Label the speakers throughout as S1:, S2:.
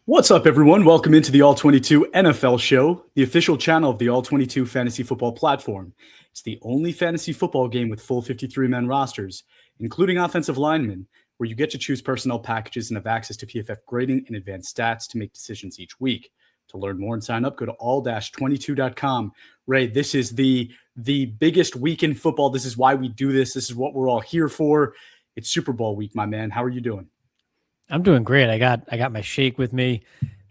S1: What's up, everyone? Welcome into the All 22 NFL show, the official channel of the All 22 fantasy football platform. It's the only fantasy football game with full 53-man rosters, including offensive linemen, where you get to choose personnel packages and have access to PFF grading and advanced stats to make decisions each week. To learn more and sign up, go to all-22.com. Ray, this is the biggest week in football. This is why we do this. This is what we're all here for. It's Super Bowl week, my man. How are you doing?
S2: I'm doing great. I got my shake with me.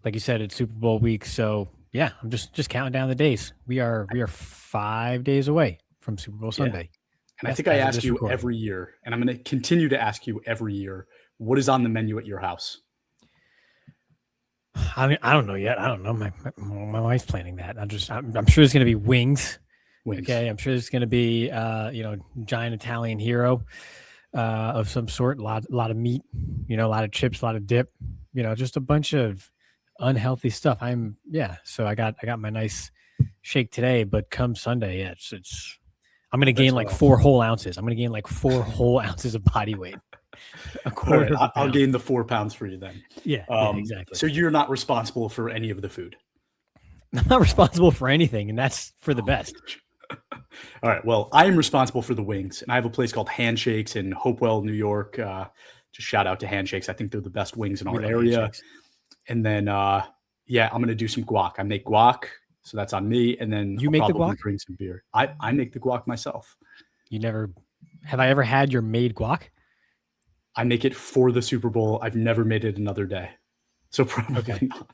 S2: Like you said, it's Super Bowl week. So yeah, I'm just counting down the days. We are 5 days away from Super Bowl Sunday.
S1: And I think I ask you every year, and I'm going to continue to ask you every year, what is on the menu at your house?
S2: I mean, I don't know yet. I don't know. My wife's planning that. I'm sure there's going to be wings. Okay. I'm sure there's going to be, giant Italian hero of some sort, a lot of meat, a lot of chips, a lot of dip, just a bunch of unhealthy stuff. So I got my nice shake today, but come Sunday, I'm going to gain like 4 whole ounces. I'm going to gain like 4 whole ounces of body weight.
S1: I'll gain the 4 pounds for you then.
S2: Yeah, exactly.
S1: So you're not responsible for any of the food.
S2: I'm not responsible for anything, and that's for the best.
S1: All right. Well, I am responsible for the wings, and I have a place called Handshakes in Hopewell, New York. Just shout out to Handshakes. I think they're the best wings in our area. Handshakes. And then, I'm going to do some guac. I make guac, so that's on me. And then
S2: you make the guac?
S1: Drink some beer. I make the guac myself.
S2: Have I ever had your made guac?
S1: I make it for the Super Bowl. I've never made it another day, so probably not.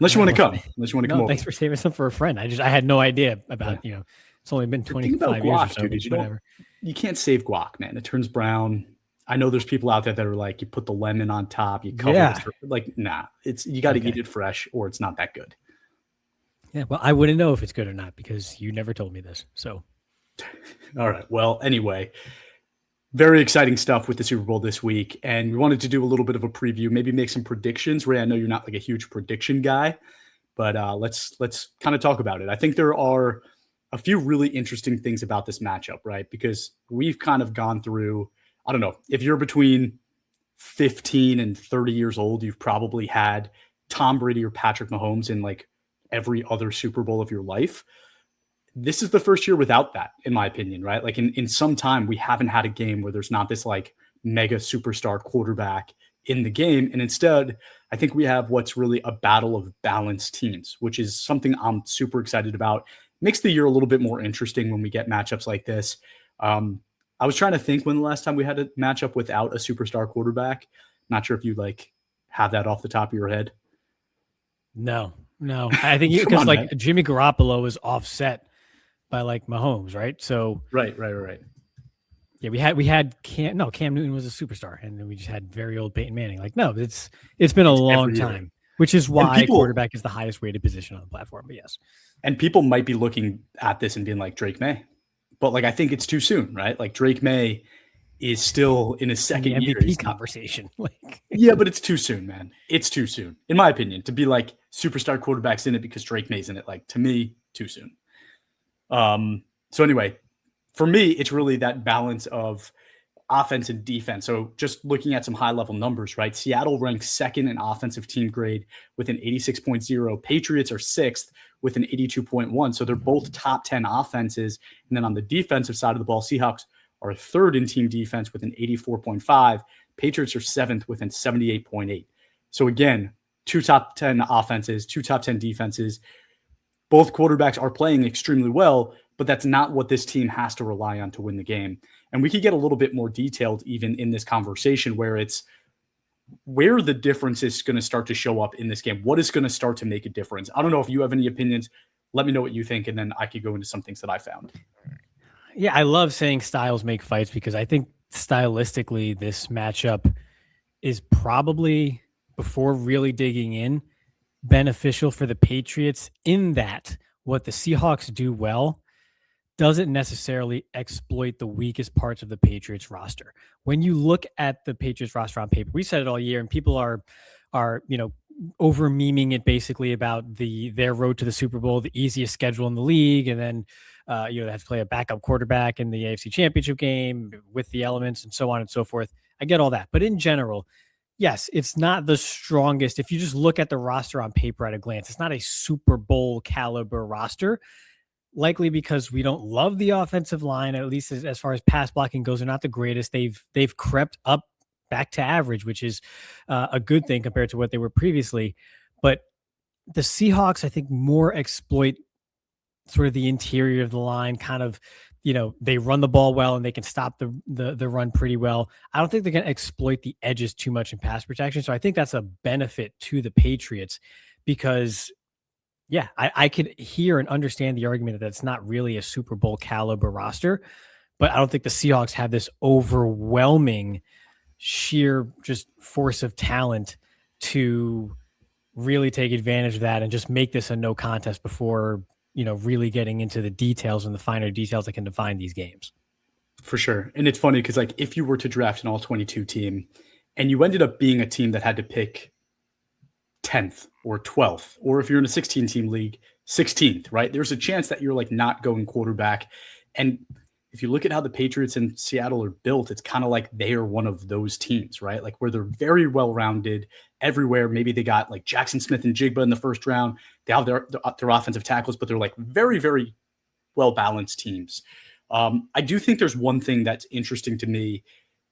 S1: Unless you want to come. Over.
S2: Thanks for saving some for a friend. I had no idea about It's only been 25 years or so.
S1: Dude, you can't save guac, man. It turns brown. I know there's people out there that are like, you put the lemon on top, you cover it. Nah, you got to eat it fresh or it's not that good.
S2: Yeah, well, I wouldn't know if it's good or not because you never told me this. So,
S1: all right. Well, anyway, very exciting stuff with the Super Bowl this week. And we wanted to do a little bit of a preview, maybe make some predictions. Ray, I know you're not like a huge prediction guy, but let's kind of talk about it. I think there are a few really interesting things about this matchup, right? Because we've kind of gone through, I don't know, if you're between 15 and 30 years old, you've probably had Tom Brady or Patrick Mahomes in like every other Super Bowl of your life. This is the first year without that, in my opinion, right? Like in some time, we haven't had a game where there's not this like mega superstar quarterback in the game. And instead, I think we have what's really a battle of balanced teams, which is something I'm super excited about. Makes the year a little bit more interesting when we get matchups like this. I was trying to think when the last time we had a matchup without a superstar quarterback. Not sure if you like have that off the top of your head.
S2: No. I think because like Jimmy Garoppolo is offset by like Mahomes, right? So
S1: right.
S2: Yeah, we had Cam Newton was a superstar, and then we just had very old Peyton Manning. Like, no, it's been a long time, which is why quarterback is the highest rated position on the platform. But yes.
S1: And people might be looking at this and being like, Drake May. But like, I think it's too soon, right? Like Drake May is still in his second year.
S2: MVP conversation.
S1: Yeah, but it's too soon, man. It's too soon, in my opinion, to be like superstar quarterbacks in it because Drake May's in it. Like, to me, too soon. So anyway, for me, it's really that balance of offense and defense. So just looking at some high level numbers, right? Seattle ranks second in offensive team grade with an 86.0. Patriots are sixth with an 82.1. So they're both top 10 offenses. And then on the defensive side of the ball, Seahawks are third in team defense with an 84.5. Patriots are seventh with an 78.8. So again, 2 top 10 offenses, 2 top 10 defenses. Both quarterbacks are playing extremely well, but that's not what this team has to rely on to win the game. And we could get a little bit more detailed even in this conversation where the difference is going to start to show up in this game. What is going to start to make a difference? I don't know if you have any opinions. Let me know what you think, and then I could go into some things that I found.
S2: Yeah, I love saying styles make fights because I think stylistically this matchup is probably, before really digging in, beneficial for the Patriots in that what the Seahawks do well doesn't necessarily exploit the weakest parts of the Patriots roster. When you look at the Patriots roster on paper, we said it all year, and people are over memeing it basically about their road to the Super Bowl, the easiest schedule in the league, and then they have to play a backup quarterback in the AFC Championship game with the elements and so on and so forth. I get all that, but in general, yes, it's not the strongest. If you just look at the roster on paper at a glance, it's not a Super Bowl caliber roster, likely because we don't love the offensive line, at least as far as pass blocking goes. They're not the greatest. They've crept up back to average, which is a good thing compared to what they were previously. But the Seahawks, I think, more exploit sort of the interior of the line, kind of, they run the ball well and they can stop the run pretty well. I don't think they're going to exploit the edges too much in pass protection. So I think that's a benefit to the Patriots because, yeah, I could hear and understand the argument that it's not really a Super Bowl caliber roster, but I don't think the Seahawks have this overwhelming sheer just force of talent to really take advantage of that and just make this a no contest before, really getting into the details and the finer details that can define these games.
S1: For sure. And it's funny because, like, if you were to draft an all-22 team and you ended up being a team that had to pick 10th or 12th, or if you're in a 16-team league, 16th, right? There's a chance that you're, like, not going quarterback. And if you look at how the Patriots in Seattle are built, it's kind of like they are one of those teams, right? Like, where they're very well-rounded everywhere. Maybe they got, like, Jackson Smith and Jigba in the first round. They have their offensive tackles, but they're, like, very, very well-balanced teams. I do think there's one thing that's interesting to me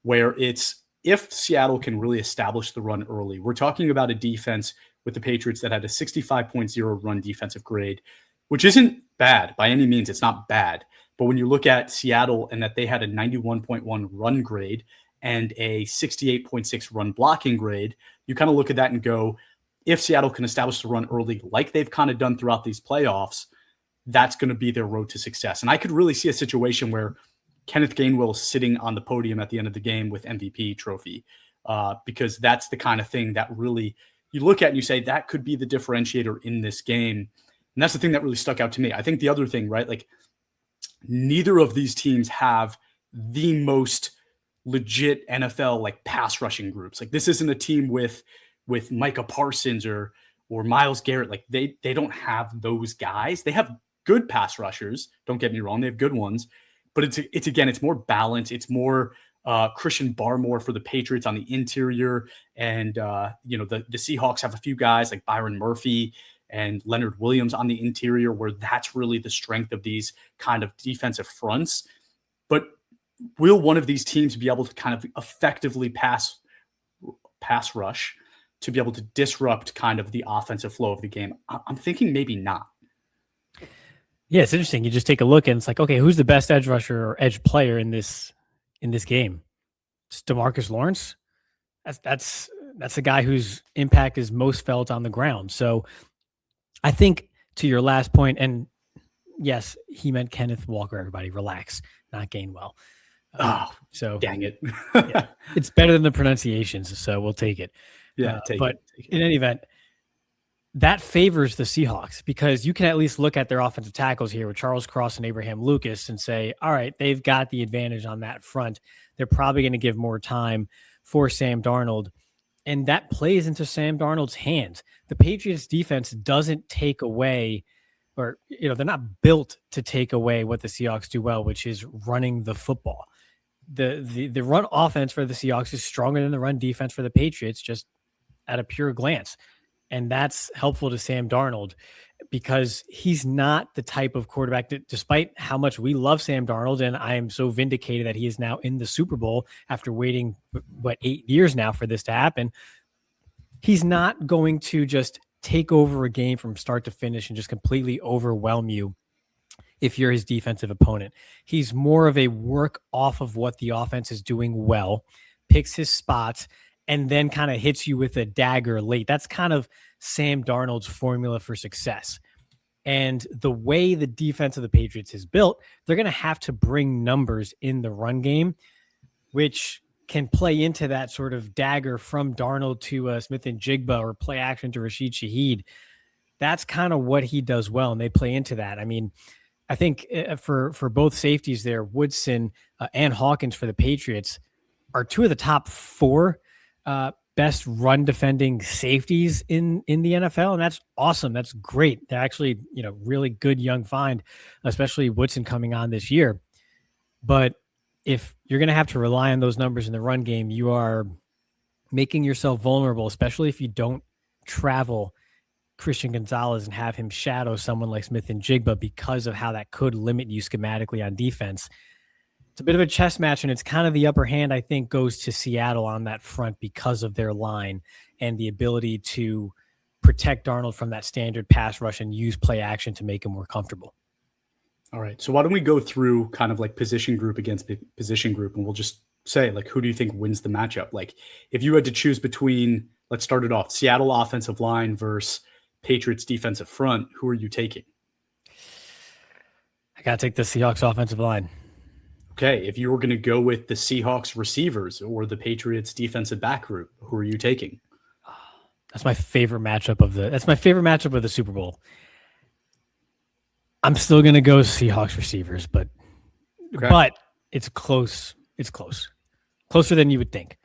S1: where it's if Seattle can really establish the run early. We're talking about a defense with the Patriots that had a 65.0 run defensive grade, which isn't bad by any means. It's not bad. But when you look at Seattle and that they had a 91.1 run grade and a 68.6 run blocking grade, you kind of look at that and go, if Seattle can establish the run early, like they've kind of done throughout these playoffs, that's going to be their road to success. And I could really see a situation where Kenneth Gainwell is sitting on the podium at the end of the game with MVP trophy, because that's the kind of thing that really you look at and you say that could be the differentiator in this game. And that's the thing that really stuck out to me. I think the other thing, right, like neither of these teams have the most legit NFL like pass rushing groups. Like this isn't a team with Micah Parsons or Myles Garrett. Like they don't have those guys. They have good pass rushers. Don't get me wrong. They have good ones, but it's more balanced. It's more Christian Barmore for the Patriots on the interior. And, the Seahawks have a few guys like Byron Murphy and Leonard Williams on the interior, where that's really the strength of these kind of defensive fronts. But will one of these teams be able to kind of effectively pass rush to be able to disrupt kind of the offensive flow of the game? I'm thinking maybe not.
S2: Yeah, it's interesting. You just take a look and it's like, okay, who's the best edge rusher or edge player in this game? It's DeMarcus Lawrence. That's a guy whose impact is most felt on the ground. So I think to your last point, and yes, he meant Kenneth Walker, everybody relax, not Gainwell.
S1: So dang it.
S2: Yeah, it's better than the pronunciations, so we'll take it.
S1: Yeah, take it.
S2: In any event, that favors the Seahawks because you can at least look at their offensive tackles here with Charles Cross and Abraham Lucas and say, all right, they've got the advantage on that front. They're probably going to give more time for Sam Darnold. And that plays into Sam Darnold's hands. The Patriots defense doesn't take away, or, they're not built to take away what the Seahawks do well, which is running the football. The run offense for the Seahawks is stronger than the run defense for the Patriots, just at a pure glance. And that's helpful to Sam Darnold because he's not the type of quarterback that, despite how much we love Sam Darnold, and I am so vindicated that he is now in the Super Bowl after waiting, 8 years now for this to happen. He's not going to just take over a game from start to finish and just completely overwhelm you if you're his defensive opponent. He's more of a work off of what the offense is doing well, picks his spots, and then kind of hits you with a dagger late. That's kind of Sam Darnold's formula for success. And the way the defense of the Patriots is built, they're going to have to bring numbers in the run game, which can play into that sort of dagger from Darnold to Smith and Jigba or play action to Rashid Shaheed. That's kind of what he does well, and they play into that. I mean, I think for both safeties there, Woodson and Hawkins for the Patriots are two of the top 4 best run defending safeties in the NFL. And that's awesome. That's great. They're actually, really good young find, especially Woodson coming on this year. But if you're going to have to rely on those numbers in the run game, you are making yourself vulnerable, especially if you don't travel Christian Gonzalez and have him shadow someone like Smith and Jigba because of how that could limit you schematically on defense. It's a bit of a chess match, and it's kind of the upper hand, I think, goes to Seattle on that front because of their line and the ability to protect Darnold from that standard pass rush and use play action to make him more comfortable.
S1: All right. So why don't we go through kind of like position group against position group, and we'll just say, like, who do you think wins the matchup? Like, if you had to choose between, let's start it off, Seattle offensive line versus Patriots defensive front, who are you taking?
S2: I got to take the Seahawks offensive line.
S1: Okay. If you were going to go with the Seahawks receivers or the Patriots defensive back group, who are you taking?
S2: That's my favorite matchup of the Super Bowl. I'm still going to go Seahawks receivers, but it's close. It's close. Closer than you would think.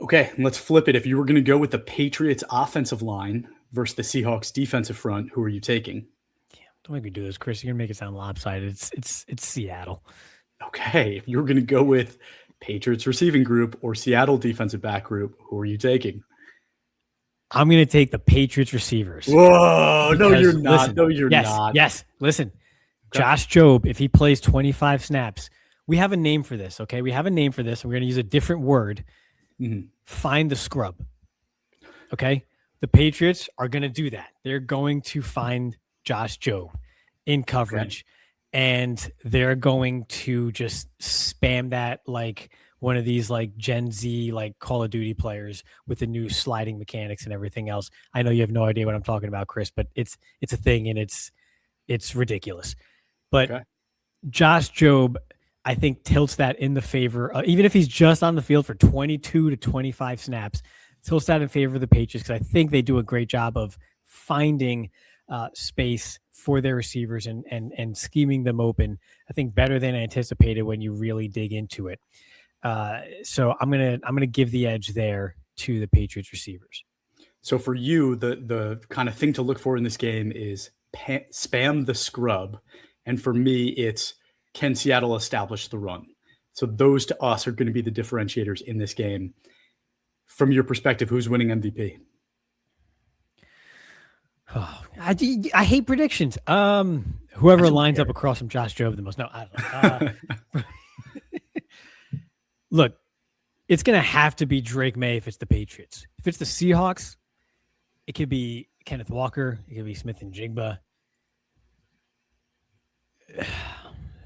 S1: Okay, let's flip it. If you were going to go with the Patriots offensive line versus the Seahawks defensive front, who are you taking?
S2: Don't make me do this, Chris. You're going to make it sound lopsided. It's Seattle.
S1: Okay, if you were going to go with Patriots receiving group or Seattle defensive back group, who are you taking?
S2: I'm going to take the Patriots receivers.
S1: Whoa, no, you're not. No, you're not.
S2: Yes, listen. Okay. Josh Jobe, if he plays 25 snaps, we have a name for this, okay? We have a name for this, and we're going to use a different word. Mm-hmm. Find the scrub, okay? The Patriots are going to do that. They're going to find Josh Jobe in coverage, and they're going to just spam that like one of these like Gen Z like Call of Duty players with the new sliding mechanics and everything else. I know you have no idea what I'm talking about, Chris, but it's a thing, and it's ridiculous. But Josh Jobe, I think, tilts that in the favor, even if he's just on the field for 22 to 25 snaps, tilts that in favor of the Patriots, because I think they do a great job of finding space for their receivers and scheming them open, I think, better than anticipated when you really dig into it. So I'm gonna give the edge there to the Patriots receivers.
S1: So for you, the kind of thing to look for in this game is spam the scrub, and for me, it's can Seattle establish the run. So those to us are going to be the differentiators in this game. From your perspective, who's winning MVP?
S2: Oh, I hate predictions. Whoever lines up across from Josh Jobe the most. No, I don't know. Look, it's going to have to be Drake May if it's the Patriots. If it's the Seahawks, it could be Kenneth Walker. It could be Smith and Jigba.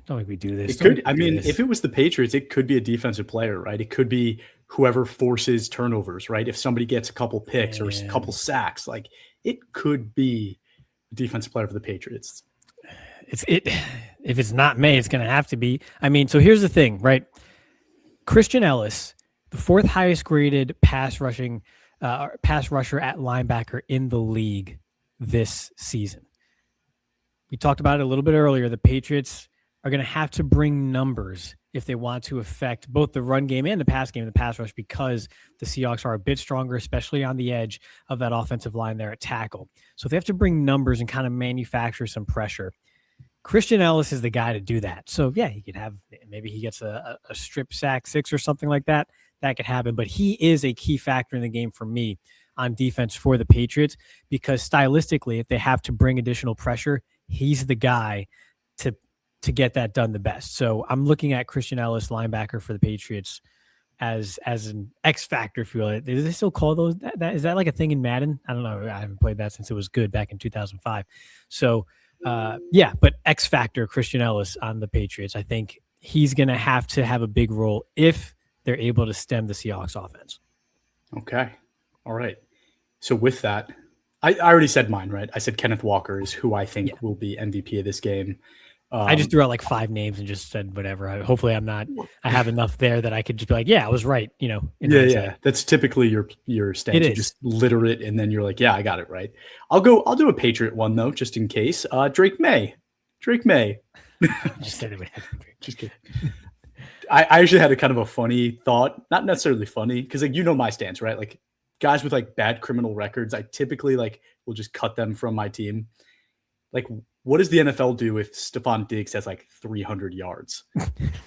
S2: Don't make me do this.
S1: It could. I mean, if it was the Patriots, it could be a defensive player, right? It could be whoever forces turnovers, right? If somebody gets a couple picks or a couple sacks, like it could be a defensive player for the Patriots.
S2: If it's not May, it's going to have to be. I mean, so here's the thing, right? Christian Ellis, the fourth highest graded pass rusher at linebacker in the league this season. We talked about it a little bit earlier. The Patriots are going to have to bring numbers if they want to affect both the run game and the pass game, the pass rush, because the Seahawks are a bit stronger, especially on the edge of that offensive line there at tackle. So if they have to bring numbers and kind of manufacture some pressure, Christian Ellis is the guy to do that. So yeah, he could have, maybe he gets a strip sack 6 or something like that. That could happen, but he is a key factor in the game for me on defense for the Patriots, because stylistically, if they have to bring additional pressure, he's the guy to get that done the best. So I'm looking at Christian Ellis, linebacker for the Patriots, as an X factor, if you will. Do they still call those that? Is that like a thing in Madden? I don't know. I haven't played that since it was good back in 2005. So but X factor Christian Ellis on the Patriots. I think he's going to have a big role if they're able to stem the Seahawks offense.
S1: Okay. All right. So with that, I already said mine, right? I said Kenneth Walker is who I think will be MVP of this game.
S2: I just threw out like 5 names and just said whatever. Hopefully I have enough there that I could just be like, yeah, I was right.
S1: Yeah. That's typically your stance. You just litter it and then you're like, yeah, I got it right. I'll do a Patriot one though, just in case. Drake May.
S2: Just said it would have to be.
S1: Just kidding. I actually had a kind of a funny thought, not necessarily funny, because like my stance, right? Like guys with like bad criminal records, I typically like will just cut them from my team. Like, what does the NFL do if Stephon Diggs has like 300 yards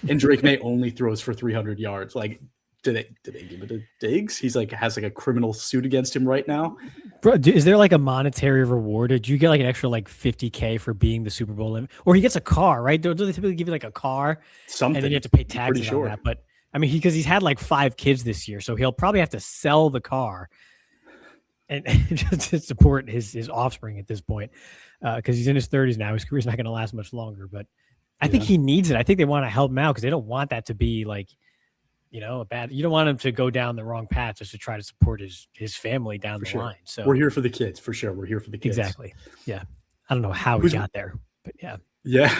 S1: and Drake May only throws for 300 yards? Like, Did they give it to Diggs? He's like has like a criminal suit against him right now.
S2: Bro, is there like a monetary reward? Did you get like an extra like $50K for being the Super Bowl or he gets a car, right? Don't they typically give you like a car?
S1: Something.
S2: And then you have to pay taxes on that. But I mean, because he's had like 5 kids this year, so he'll probably have to sell the car and just to support his offspring at this point. Because he's in his 30s now. His career's not going to last much longer. But I think he needs it. I think they want to help him out because they don't want that to be like, you don't want him to go down the wrong path just to try to support his family down the line. So
S1: we're here for the kids, for sure. We're here for the kids.
S2: Exactly. Yeah. I don't know how he got there, but yeah.
S1: Yeah.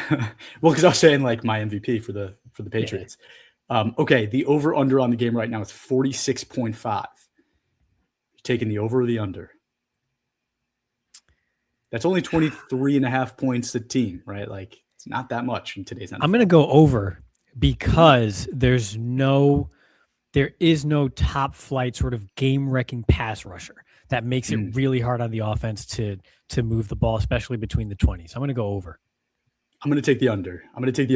S1: Well, because I was saying like my MVP for the Patriots. Yeah. Okay. The over under on the game right now is 46.5. You're taking the over or the under? That's only 23.5 points a team, right? Like it's not that much in today's NFL.
S2: I'm going to go over because there is no top flight sort of game wrecking pass rusher that makes it really hard on the offense to move the ball, especially between the 20s. I'm going to go over.
S1: I'm going to take the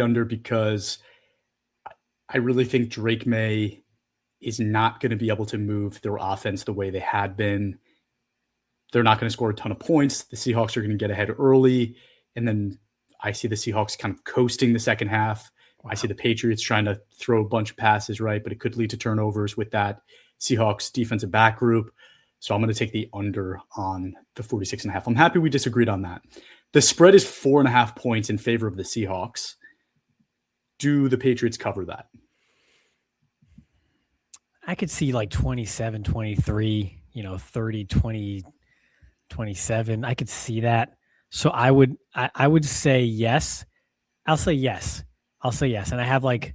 S1: under. Because I really think Drake May is not going to be able to move their offense the way they had been. They're not going to score a ton of points. The Seahawks are going to get ahead early. And then I see the Seahawks kind of coasting the second half. Wow. I see the Patriots trying to throw a bunch of passes, right? But it could lead to turnovers with that Seahawks defensive back group. So I'm going to take the under on the 46.5. I'm happy we disagreed on that. The spread is 4.5 points in favor of the Seahawks. Do the Patriots cover that?
S2: I could see like 27, 23, 30, 20, 27. I could see that. So I would say yes. I'll say yes. And I have like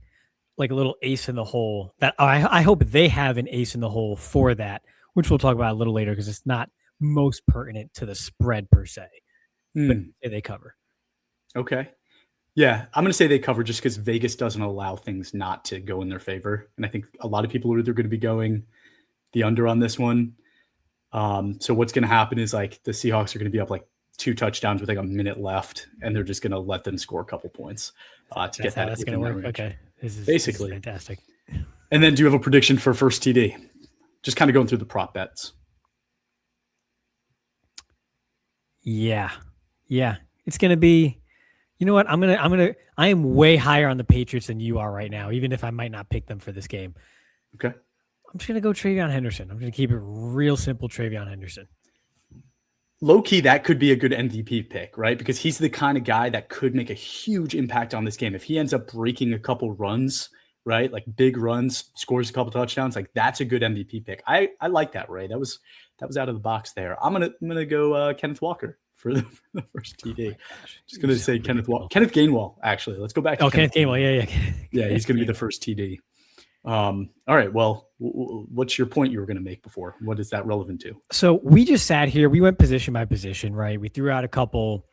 S2: a little ace in the hole that I hope they have an ace in the hole for that, which we'll talk about a little later because it's not most pertinent to the spread per se. But they cover.
S1: Okay. Yeah, I'm going to say they cover just because Vegas doesn't allow things not to go in their favor. And I think a lot of people are either going to be going the under on this one. So what's going to happen is like the Seahawks are going to be up like 2 touchdowns with like a minute left, and they're just going to let them score a couple points to get that.
S2: That's going to work. Okay. This is fantastic.
S1: And then do you have a prediction for first TD? Just kind of going through the prop bets.
S2: Yeah. It's going to be, you know what? I am way higher on the Patriots than you are right now, even if I might not pick them for this game.
S1: Okay.
S2: I'm just going to go Travion Henderson. I'm going to keep it real simple, Travion Henderson.
S1: Low key, that could be a good MVP pick, right? Because he's the kind of guy that could make a huge impact on this game. If he ends up breaking a couple runs, right? Like big runs, scores a couple touchdowns, like that's a good MVP pick. I like that, Ray. That was out of the box there. I'm gonna go Kenneth Walker for the first TD. Just gonna say Kenneth Gainwell, actually. Let's go back to
S2: Kenneth Gainwell. Yeah.
S1: Yeah, he's gonna be the first TD. All right. Well, what's your point you were going to make before? What is that relevant to?
S2: So we just sat here. We went position by position, right? We threw out a couple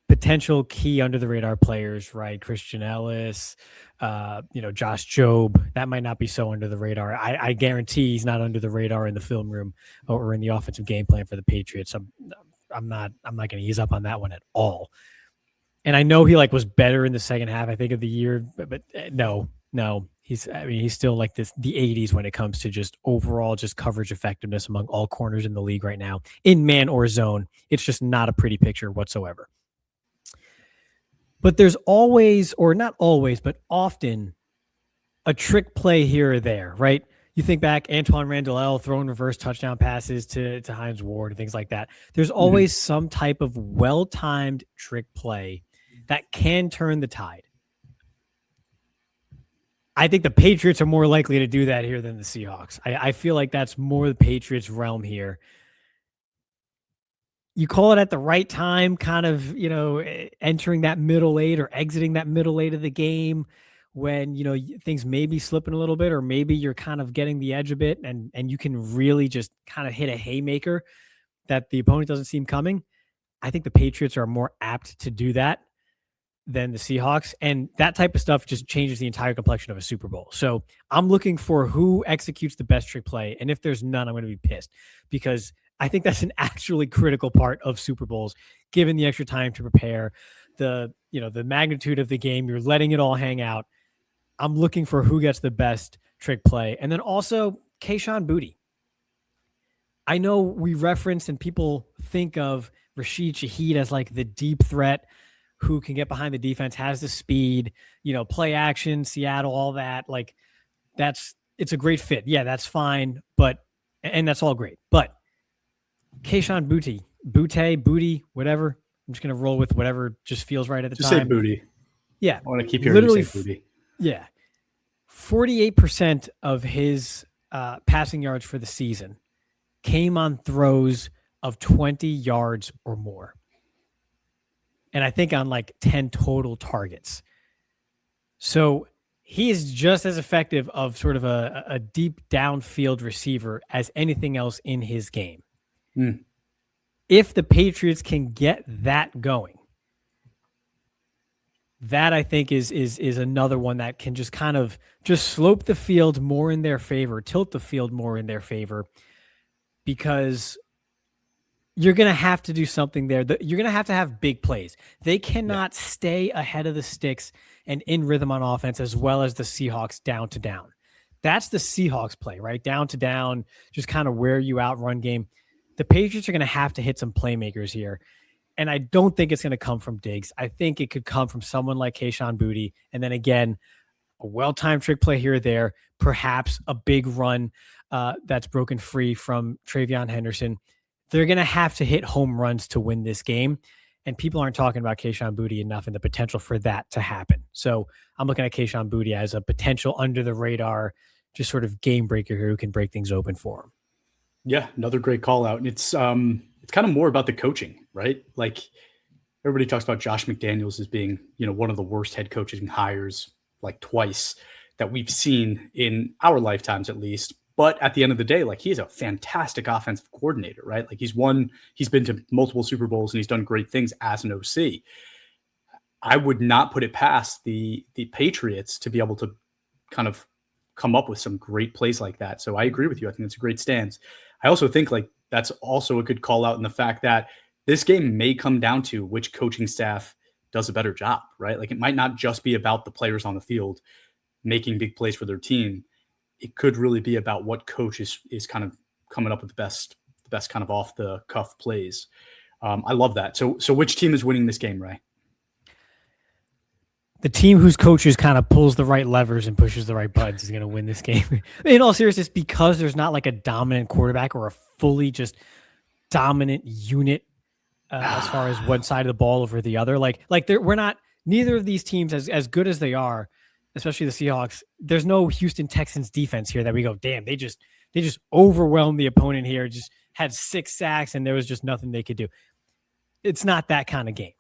S2: potential key under the radar players, right? Christian Ellis, Josh Jobe. That might not be so under the radar. I guarantee he's not under the radar in the film room or in the offensive game plan for the Patriots. I'm not going to ease up on that one at all. And I know he was better in the second half, I think, of the year, but no. He's still like the 80s when it comes to just overall just coverage effectiveness among all corners in the league right now, in man or zone. It's just not a pretty picture whatsoever. But there's always, or not always, but often a trick play here or there, right? You think back, Antoine Randall throwing reverse touchdown passes to Hines Ward and things like that. There's always some type of well-timed trick play that can turn the tide. I think the Patriots are more likely to do that here than the Seahawks. I feel like that's more the Patriots' realm here. You call it at the right time, kind of, entering that middle eight or exiting that middle eight of the game when, things may be slipping a little bit, or maybe you're kind of getting the edge a bit and you can really just kind of hit a haymaker that the opponent doesn't see coming. I think the Patriots are more apt to do that than the Seahawks. And that type of stuff just changes the entire complexion of a Super Bowl. So I'm looking for who executes the best trick play. And if there's none, I'm going to be pissed, because I think that's an actually critical part of Super Bowls, given the extra time to prepare, the magnitude of the game. You're letting it all hang out. I'm looking for who gets the best trick play. And then also Kayshon Boutte. I know we referenced and people think of Rashid Shaheed as like the deep threat who can get behind the defense, has the speed, play action, Seattle, all that. Like it's a great fit. Yeah, that's fine. And that's all great. But Kayshon Boutte, whatever. I'm just going to roll with whatever just feels right at the
S1: time. Just say Boutte.
S2: Yeah.
S1: I want to keep hearing you say Boutte.
S2: Yeah. 48% of his passing yards for the season came on throws of 20 yards or more. And I think on like 10 total targets. So he is just as effective of sort of a deep downfield receiver as anything else in his game. If the Patriots can get that going, that I think is another one that can just kind of just slope the field more in their favor, tilt the field more in their favor, because you're going to have to do something there. You're going to have big plays. They cannot stay ahead of the sticks and in rhythm on offense as well as the Seahawks down to down. That's the Seahawks play, right? Down to down, just kind of wear you out run game. The Patriots are going to have to hit some playmakers here. And I don't think it's going to come from Diggs. I think it could come from someone like Kayshon Boutte. And then again, a well-timed trick play here or there, perhaps a big run that's broken free from Travion Henderson. They're going to have to hit home runs to win this game. And people aren't talking about Kayshon Boutte enough and the potential for that to happen. So I'm looking at Kayshon Boutte as a potential under the radar, just sort of game breaker here who can break things open for him.
S1: Yeah, another great call out. And it's kind of more about the coaching, right? Like everybody talks about Josh McDaniels as being, one of the worst head coaching hires like twice that we've seen in our lifetimes at least. But at the end of the day, like he is a fantastic offensive coordinator, right? Like he's been to multiple Super Bowls and he's done great things as an OC. I would not put it past the Patriots to be able to kind of come up with some great plays like that. So I agree with you. I think it's a great stance. I also think like that's also a good call out in the fact that this game may come down to which coaching staff does a better job, right? Like it might not just be about the players on the field making big plays for their team. It could really be about what coach is kind of coming up with the best kind of off the cuff plays. I love that. So which team is winning this game, Ray?
S2: The team whose coaches kind of pulls the right levers and pushes the right buttons is going to win this game. In all seriousness, because there's not like a dominant quarterback or a fully just dominant unit as far as one side of the ball over the other. Like we're not, neither of these teams as good as they are, especially the Seahawks. There's no Houston Texans defense here that we go, damn, they just overwhelmed the opponent here, just had 6 sacks and there was just nothing they could do. It's not that kind of game.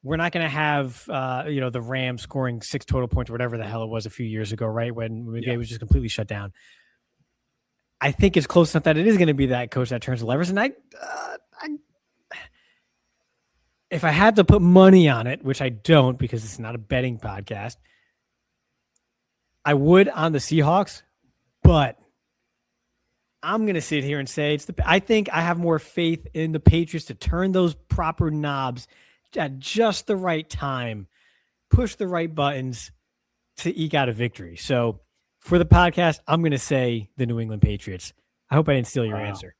S2: We're not going to have, the Rams scoring 6 total points or whatever the hell it was a few years ago, right? When it was just completely shut down. I think it's close enough that it is going to be that coach that turns the levers. And if I had to put money on it, which I don't because it's not a betting podcast, I would on the Seahawks, but I'm going to sit here and say I think I have more faith in the Patriots to turn those proper knobs at just the right time, push the right buttons to eke out a victory. So for the podcast, I'm going to say the New England Patriots. I hope I didn't steal your answer.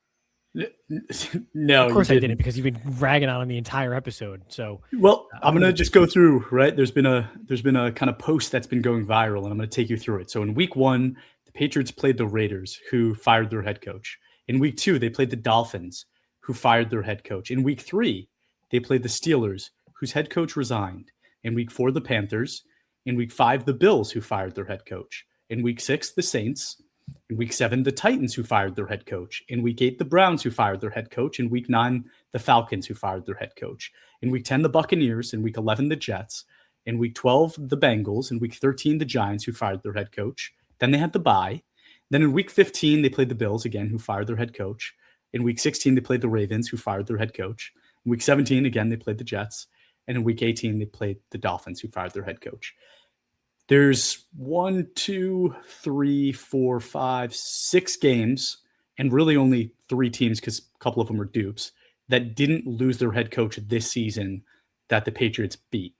S1: No,
S2: of course I didn't, because you've been ragging on the entire episode. So,
S1: well, I'm going to just go through, right? There's been a kind of post that's been going viral, and I'm going to take you through it. So in week 1, the Patriots played the Raiders, who fired their head coach. In week 2, they played the Dolphins, who fired their head coach. In week 3, they played the Steelers, whose head coach resigned. In week 4, the Panthers. In week 5, the Bills, who fired their head coach. In week 6, the Saints. In week 7, the Titans, who fired their head coach. In week 8, the Browns, who fired their head coach. In week 9, the Falcons, who fired their head coach. In week 10, the Buccaneers. In week 11, the Jets. In week 12, the Bengals. In week 13, the Giants, who fired their head coach. Then they had the bye. Then in week 15, they played the Bills again, who fired their head coach. In week 16, they played the Ravens, who fired their head coach. In week 17, again, they played the Jets. And in week 18, they played the Dolphins, who fired their head coach. There's 1, 2, 3, 4, 5, 6 games, and really only 3 teams, because a couple of them are dupes, that didn't lose their head coach this season that the Patriots beat.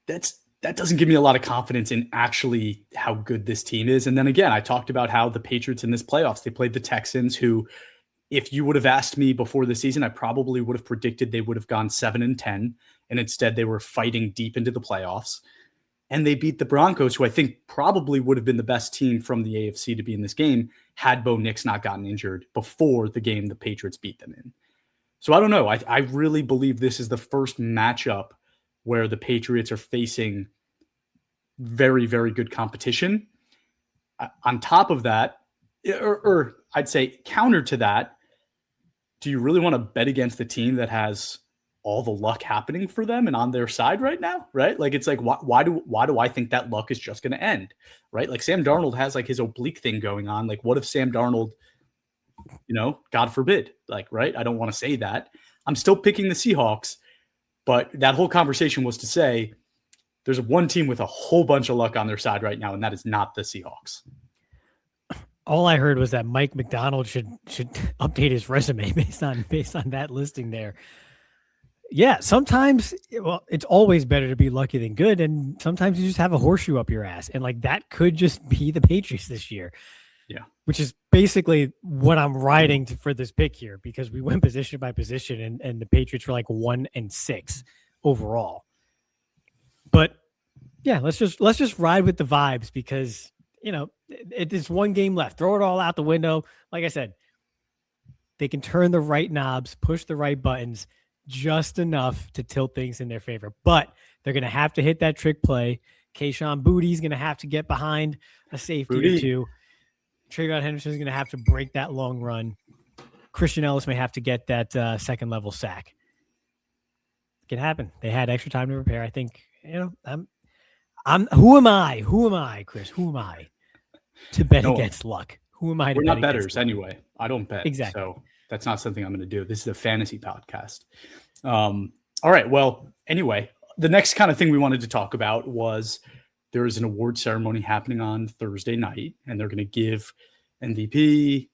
S1: That's that doesn't give me a lot of confidence in actually how good this team is. And then again, I talked about how the Patriots in this playoffs, they played the Texans, who, if you would have asked me before the season, I probably would have predicted they would have gone 7-10. And instead they were fighting deep into the playoffs. And they beat the Broncos, who I think probably would have been the best team from the AFC to be in this game had Bo Nix not gotten injured before the game the Patriots beat them in. So I don't know. I really believe this is the first matchup where the Patriots are facing very, very good competition. On top of that, or I'd say counter to that, do you really want to bet against the team that has all the luck happening for them and on their side right now, right? Like, it's like, why do I think that luck is just going to end, right? Like, Sam Darnold has like his oblique thing going on. Like, what if Sam Darnold, God forbid, like, right? I don't want to say that. I'm still picking the Seahawks, but that whole conversation was to say there's one team with a whole bunch of luck on their side right now, and that is not the Seahawks.
S2: All I heard was that Mike McDonald should update his resume based on that listing there. Yeah, sometimes, well, it's always better to be lucky than good, and sometimes you just have a horseshoe up your ass, and like that could just be the Patriots this year.
S1: Yeah,
S2: which is basically what I'm riding for this pick here, because we went position by position, and the Patriots were like 1-6 overall. But yeah, let's just ride with the vibes, because it is one game left. Throw it all out the window. Like I said, they can turn the right knobs, push the right buttons just enough to tilt things in their favor. But they're going to have to hit that trick play. Kayshon Boudy's going to have to get behind a safety or two. Trayvon Henderson is going to have to break that long run. Christian Ellis may have to get that second level sack. It can happen. They had extra time to prepare. I think, I'm who am I, Chris? Who am I to bet against luck? Who am I to
S1: We're
S2: bet
S1: not bettors anyway. I don't bet.
S2: Exactly.
S1: So that's not something I'm going to do. This is a fantasy podcast. All right. Well, anyway, the next kind of thing we wanted to talk about was there is an award ceremony happening on Thursday night, and they're going to give MVP,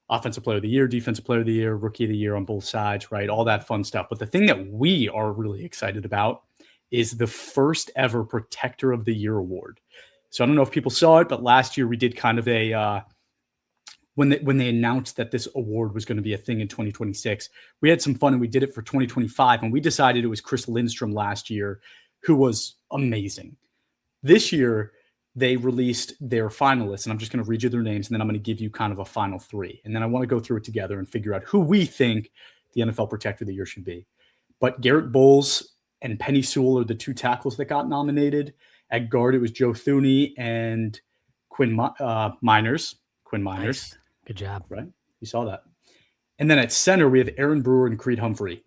S1: Offensive Player of the Year, Defensive Player of the Year, Rookie of the Year on both sides, right? All that fun stuff. But the thing that we are really excited about is the first ever Protector of the Year award. So I don't know if people saw it, but last year we did kind of a when they announced that this award was going to be a thing in 2026, we had some fun and we did it for 2025, and we decided it was Chris Lindstrom last year, who was amazing. This year, they released their finalists, and I'm just going to read you their names, and then I'm going to give you kind of a final three. And then I want to go through it together and figure out who we think the NFL Protector of the Year should be. But Garrett Bowles and Penny Sewell are the two tackles that got nominated. At guard, it was Joe Thuney and Quinn Miners.
S2: Nice. Good job.
S1: Right? You saw that. And then at center, we have Aaron Brewer and Creed Humphrey.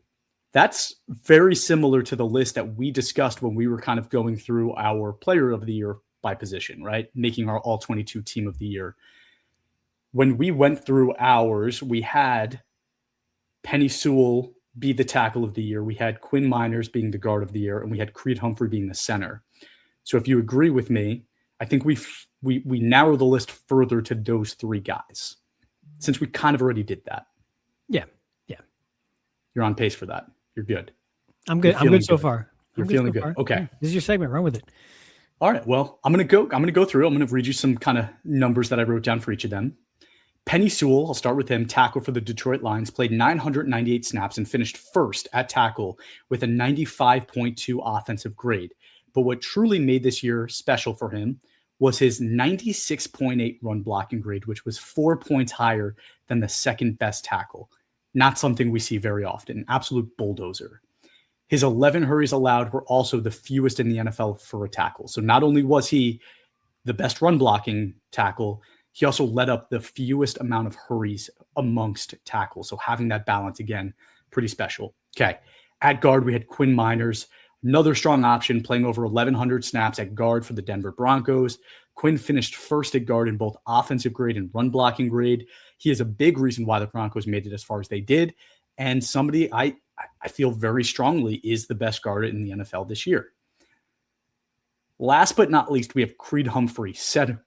S1: That's very similar to the list that we discussed when we were kind of going through our Player of the Year by position, right? Making our All-22 Team of the Year. When we went through ours, we had Penny Sewell be the tackle of the year. We had Quinn Miners being the guard of the year, and we had Creed Humphrey being the center. So if you agree with me, I think we narrow the list further to those three guys, since we kind of already did that.
S2: Yeah.
S1: You're on pace for that. You're good.
S2: I'm good. I'm good so far.
S1: You're feeling good. Okay.
S2: Yeah, this is your segment. Run with it.
S1: All right. Well, I'm gonna go through. I'm gonna read you some kind of numbers that I wrote down for each of them. Penny Sewell, I'll start with him, tackle for the Detroit Lions, played 998 snaps and finished first at tackle with a 95.2 offensive grade. But what truly made this year special for him was his 96.8 run blocking grade, which was 4 points higher than the second best tackle. Not something we see very often. An absolute bulldozer. His 11 hurries allowed were also the fewest in the NFL for a tackle. So not only was he the best run blocking tackle, he also led up the fewest amount of hurries amongst tackles. So having that balance, again, pretty special. Okay. At guard, we had Quinn Miners, another strong option, playing over 1,100 snaps at guard for the Denver Broncos. Quinn finished first at guard in both offensive grade and run blocking grade. He is a big reason why the Broncos made it as far as they did. And somebody I feel very strongly is the best guard in the NFL this year. Last but not least, we have Creed Humphrey, center.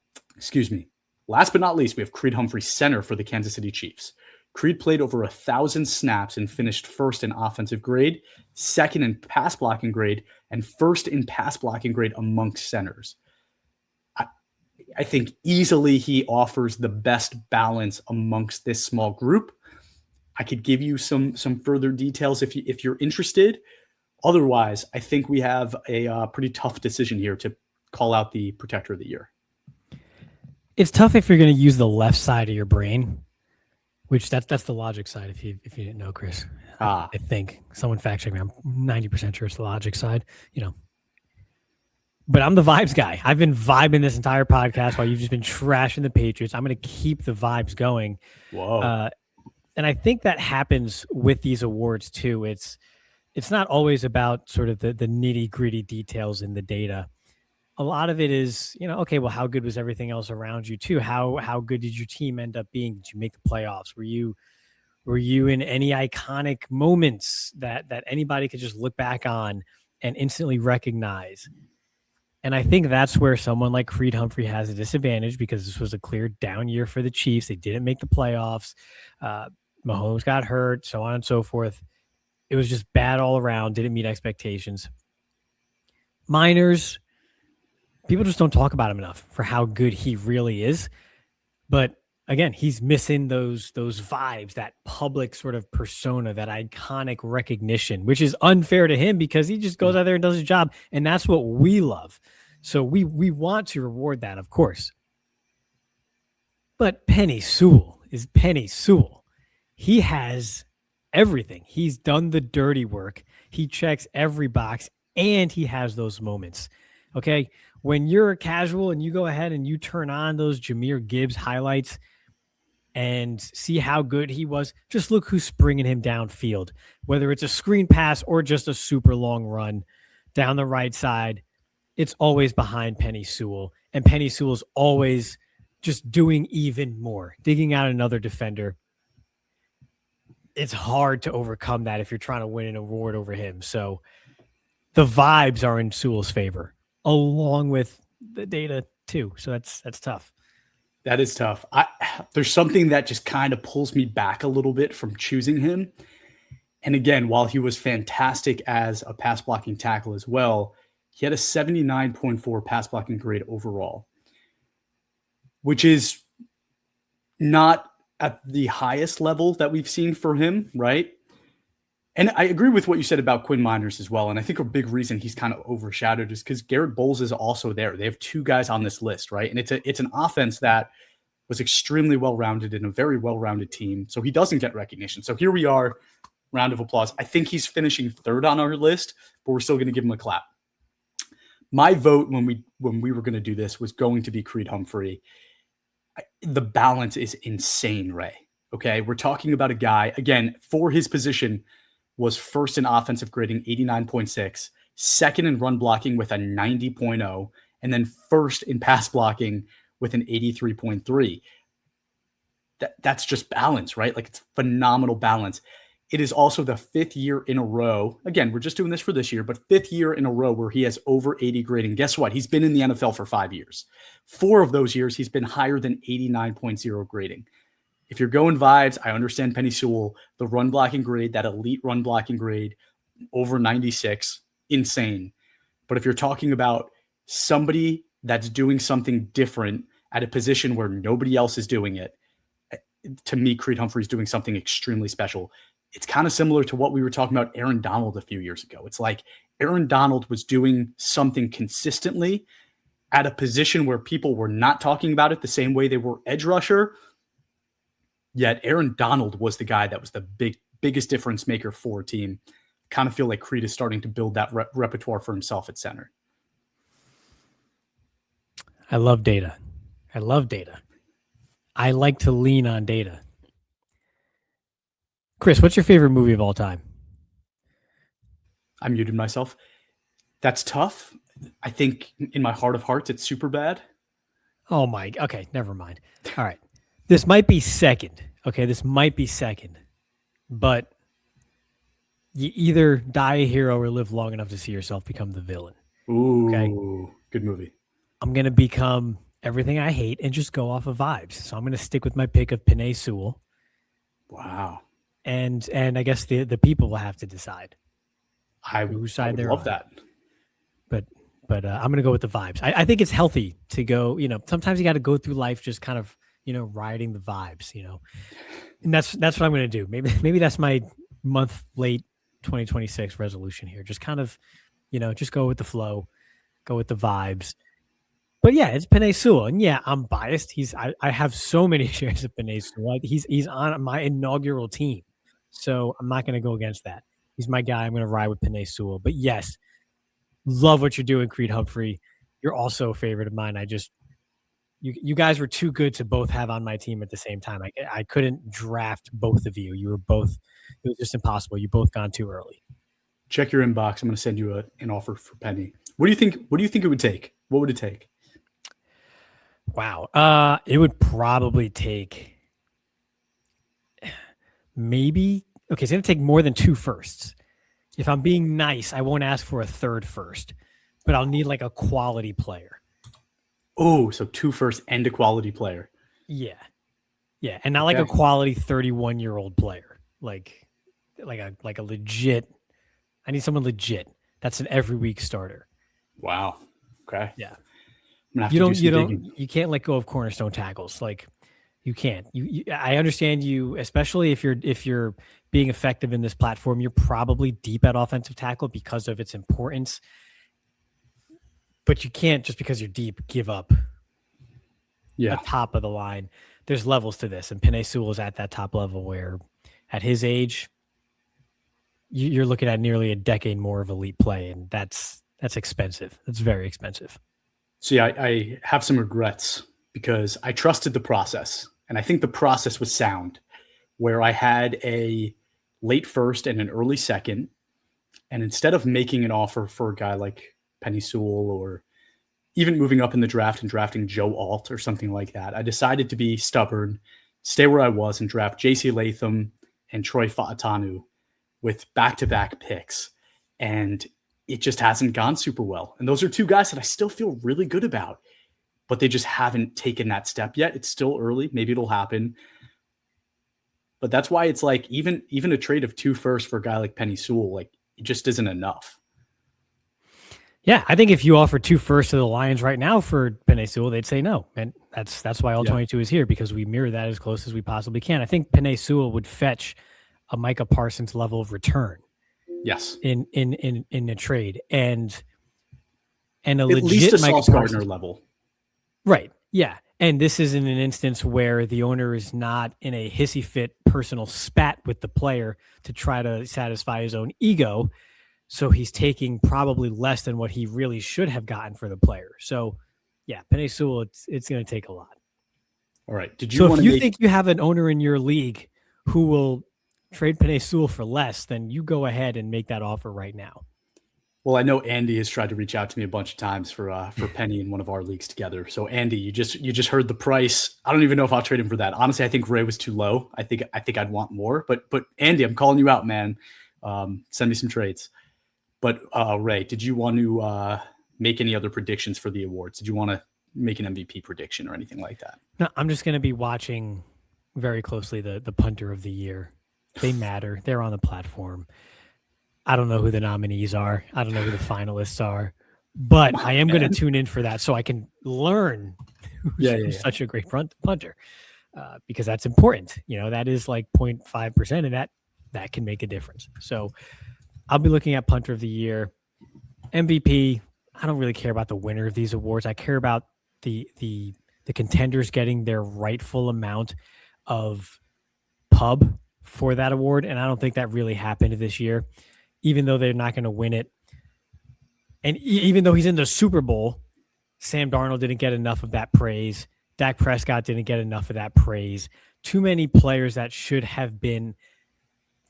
S1: Last but not least, we have Creed Humphrey, center for the Kansas City Chiefs. Creed played over 1,000 snaps and finished first in offensive grade, second in pass blocking grade, and first in pass blocking grade amongst centers. I think easily he offers the best balance amongst this small group. I could give you some further details if you're interested. Otherwise, I think we have a pretty tough decision here to call out the protector of the year.
S2: It's tough if you're going to use the left side of your brain, which that's the logic side. If you didn't know, Chris, I think someone fact check me. I'm 90% sure it's the logic side. But I'm the vibes guy. I've been vibing this entire podcast while you've just been trashing the Patriots. I'm going to keep the vibes going.
S1: Whoa.
S2: And I think that happens with these awards too. It's not always about sort of the nitty gritty details in the data. A lot of it is, okay, well, how good was everything else around you too? How good did your team end up being? Did you make the playoffs? Were you in any iconic moments that anybody could just look back on and instantly recognize? And I think that's where someone like Creed Humphrey has a disadvantage, because this was a clear down year for the Chiefs. They didn't make the playoffs. Mahomes got hurt, so on and so forth. It was just bad all around. Didn't meet expectations. Miners, people just don't talk about him enough for how good he really is. But again, he's missing those vibes, that public sort of persona, that iconic recognition, which is unfair to him because he just goes out there and does his job. And that's what we love. So we want to reward that, of course. But Penny Sewell is Penny Sewell. He has everything. He's done the dirty work. He checks every box, and he has those moments. Okay. When you're a casual and you go ahead and you turn on those Jahmyr Gibbs highlights and see how good he was, just look who's springing him downfield, whether it's a screen pass or just a super long run down the right side. It's always behind Penny Sewell, and Penny Sewell's always just doing even more, digging out another defender. It's hard to overcome that if you're trying to win an award over him. So the vibes are in Sewell's favor, along with the data too. So that's tough.
S1: That is tough. There's something that just kind of pulls me back a little bit from choosing him. And again, while he was fantastic as a pass blocking tackle as well, he had a 79.4 pass blocking grade overall, which is not at the highest level that we've seen for him, right? And I agree with what you said about Quinn Miners as well. And I think a big reason he's kind of overshadowed is because Garrett Bowles is also there. They have two guys on this list, right? And it's an offense that was extremely well-rounded and a very well-rounded team. So he doesn't get recognition. So here we are, round of applause. I think he's finishing third on our list, but we're still going to give him a clap. My vote when we were going to do this was going to be Creed Humphrey. The balance is insane, Ray. Okay, we're talking about a guy, again, for his position, was first in offensive grading, 89.6, second in run blocking with a 90.0, and then first in pass blocking with an 83.3. That's just balance, right? Like, it's phenomenal balance. It is also the fifth year in a row. Again, we're just doing this for this year, but fifth year in a row where he has over 80 grading. Guess what? He's been in the NFL for 5 years. 4 of those years, he's been higher than 89.0 grading. If you're going vibes, I understand Penny Sewell, the run blocking grade, that elite run blocking grade, over 96, insane. But if you're talking about somebody that's doing something different at a position where nobody else is doing it, to me, Creed Humphrey's doing something extremely special. It's kind of similar to what we were talking about Aaron Donald a few years ago. It's like Aaron Donald was doing something consistently at a position where people were not talking about it the same way they were edge rusher. Yet Aaron Donald was the guy that was the biggest difference maker for a team. Kind of feel like Creed is starting to build that repertoire for himself at center.
S2: I love data. I like to lean on data. Chris, what's your favorite movie of all time?
S1: I muted myself. That's tough. I think in my heart of hearts, it's Superbad.
S2: Oh my, okay, never mind. All right. This might be second. Okay, but you either die a hero or live long enough to see yourself become the villain.
S1: Ooh, okay? Good movie.
S2: I'm going to become everything I hate and just go off of vibes. So I'm going to stick with my pick of Penny Sewell.
S1: Wow.
S2: And I guess the people will have to decide
S1: whose side they're on. Love that.
S2: but I'm going to go with the vibes. I think it's healthy to go, sometimes you got to go through life just kind of, riding the vibes, and that's what I'm going to do. Maybe that's my month late 2026 resolution here. Just kind of, just go with the flow, go with the vibes. But yeah, it's Penei Sewell. And yeah, I'm biased. I have so many shares of Penei Sewell. He's on my inaugural team. So I'm not going to go against that. He's my guy. I'm going to ride with Penei Sewell. But yes, love what you're doing, Creed Humphrey. You're also a favorite of mine. You guys were too good to both have on my team at the same time. I couldn't draft both of you. You were both, it was just impossible. You both gone too early.
S1: Check your inbox. I'm going to send you an offer for Penny. What do you think? What do you think it would take? What would it take?
S2: Wow. It would probably take maybe, okay, it's going to take more than 2 firsts. If I'm being nice, I won't ask for a 3rd first, but I'll need like a quality player.
S1: Oh, so 2 firsts and a quality player.
S2: Yeah. Yeah. And not like a quality 31-year-old player. Like a legit, I need someone legit. That's an every week starter.
S1: Wow. Okay.
S2: Yeah.
S1: You
S2: can't let go of cornerstone tackles. Like you can't. I understand you, especially if you're being effective in this platform. You're probably deep at offensive tackle because of its importance. But you can't, just because you're deep, give up. The top of the line. There's levels to this, and Penei Sewell is at that top level where, at his age, you're looking at nearly a decade more of elite play, and that's expensive. That's very expensive.
S1: See, I have some regrets because I trusted the process, and I think the process was sound, where I had a late first and an early second, and instead of making an offer for a guy like Penei Sewell or even moving up in the draft and drafting Joe Alt or something like that, I decided to be stubborn, stay where I was, and draft J.C. Latham and Troy Fautanu with back-to-back picks, and it just hasn't gone super well. And those are 2 guys that I still feel really good about, but they just haven't taken that step yet. It's still early. Maybe it'll happen. But that's why it's like even a trade of 2 firsts for a guy like Penei Sewell, like it just isn't enough.
S2: Yeah, I think if you offer 2 firsts to the Lions right now for Penei Sewell, they'd say no. And that's why all 22 is here, because we mirror that as close as we possibly can. I think Penei Sewell would fetch a Micah Parsons level of return.
S1: Yes.
S2: In a trade and a
S1: at
S2: legit
S1: least a
S2: Micah
S1: Sauce Gardner level.
S2: Right. Yeah. And this is in an instance where the owner is not in a hissy fit personal spat with the player to try to satisfy his own ego. So he's taking probably less than what he really should have gotten for the player. So yeah, Penei Sewell, it's going to take a lot.
S1: All right. Did you
S2: so if you think you have an owner in your league who will trade Penei Sewell for less, then you go ahead and make that offer right now.
S1: Well, I know Andy has tried to reach out to me a bunch of times for Penny in one of our leagues together. So Andy, you just heard the price. I don't even know if I'll trade him for that. Honestly, I think Ray was too low. I think I'd want more. But Andy, I'm calling you out, man. Send me some trades. But Ray, did you want to make any other predictions for the awards? Did you want to make an MVP prediction or anything like that?
S2: No, I'm just going to be watching very closely the punter of the year. They matter. They're on the platform. I don't know who the nominees are. I don't know who the finalists are, but I am going to tune in for that so I can learn who's such a great punter, because that's important. That is like 0.5%, and that can make a difference. So I'll be looking at punter of the year, MVP. I don't really care about the winner of these awards. I care about the contenders getting their rightful amount of pub for that award, and I don't think that really happened this year, even though they're not going to win it. And even though he's in the Super Bowl, Sam Darnold didn't get enough of that praise. Dak Prescott didn't get enough of that praise. Too many players that should have been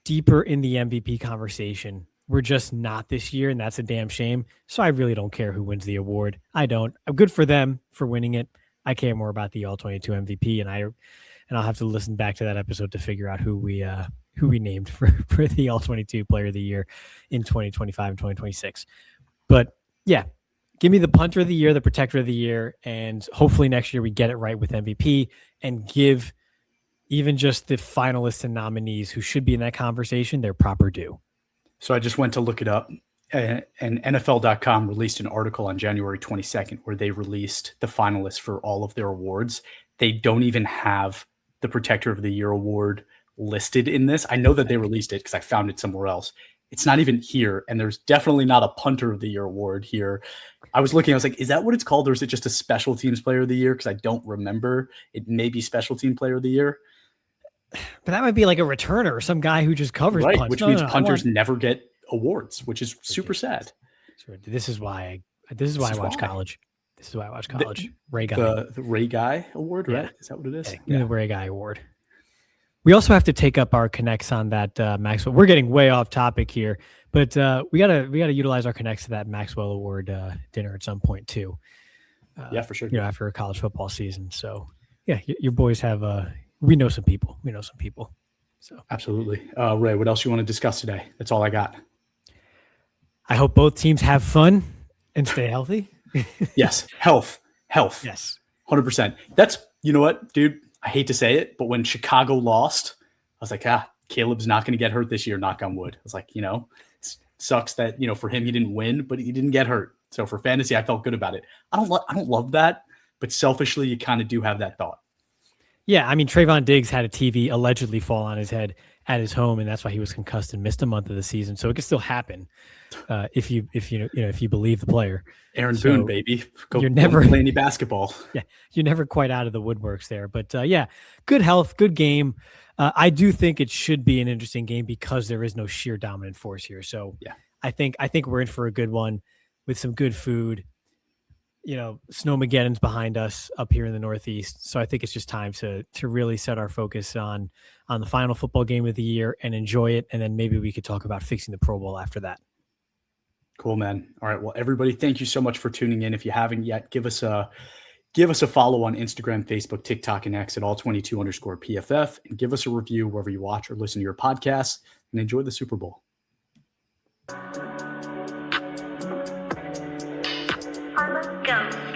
S2: deeper in the MVP conversation were just not this year, and that's a damn shame. So I really don't care who wins the award. I don't. I'm good for them for winning it. I care more about the All-22 MVP, and I'll have to listen back to that episode to figure out who we named for the All-22 Player of the Year in 2025 and 2026. But yeah, give me the punter of the year, the protector of the year, and hopefully next year we get it right with MVP and give even just the finalists and nominees who should be in that conversation their proper due.
S1: So I just went to look it up, and NFL.com released an article on January 22nd where they released the finalists for all of their awards. They don't even have the Protector of the Year award listed in this. I know that they released it because I found it somewhere else. It's not even here, and there's definitely not a Punter of the Year award here. I was looking, I was like, is that what it's called, or is it just a Special Teams Player of the Year? Because I don't remember. It may be Special Team Player of the Year.
S2: But that might be like a returner or some guy who just covers
S1: right,
S2: punts.
S1: Which means punters never get awards, which is super sad.
S2: This is why I watch college. This is why I watch college. Ray Guy.
S1: The Ray Guy Award, right? Is that what it is?
S2: Yeah. The Ray Guy Award. We also have to take up our connects on that Maxwell. We're getting way off topic here, but we gotta utilize our connects to that Maxwell Award dinner at some point too.
S1: Yeah, for sure.
S2: After a college football season. So yeah, your boys have we know some people. So
S1: absolutely. Ray, what else you want to discuss today? That's all I got.
S2: I hope both teams have fun and stay healthy.
S1: Yes, health.
S2: Yes,
S1: 100%. That's, you know what, dude. I hate to say it, but when Chicago lost, I was like, Caleb's not going to get hurt this year, knock on wood. I was like, it sucks that, for him, he didn't win, but he didn't get hurt. So for fantasy, I felt good about it. I don't love that, but selfishly, you kind of do have that thought.
S2: Yeah, I mean, Trayvon Diggs had a TV allegedly fall on his head at his home, and that's why he was concussed and missed a month of the season. So it could still happen if you believe the player.
S1: Aaron Boone, baby,
S2: you're never
S1: play any basketball.
S2: Yeah, you're never quite out of the woodworks there. But yeah, good health, good game. I do think it should be an interesting game because there is no sheer dominant force here. So
S1: yeah,
S2: I think we're in for a good one with some good food. Snowmageddon's behind us up here in the Northeast. So I think it's just time to really set our focus on the final football game of the year and enjoy it. And then maybe we could talk about fixing the Pro Bowl after that.
S1: Cool, man. All right. Well, everybody, thank you so much for tuning in. If you haven't yet, give us a follow on Instagram, Facebook, TikTok, and X at all22_PFF, and give us a review wherever you watch or listen to your podcasts, and enjoy the Super Bowl.
S3: Go.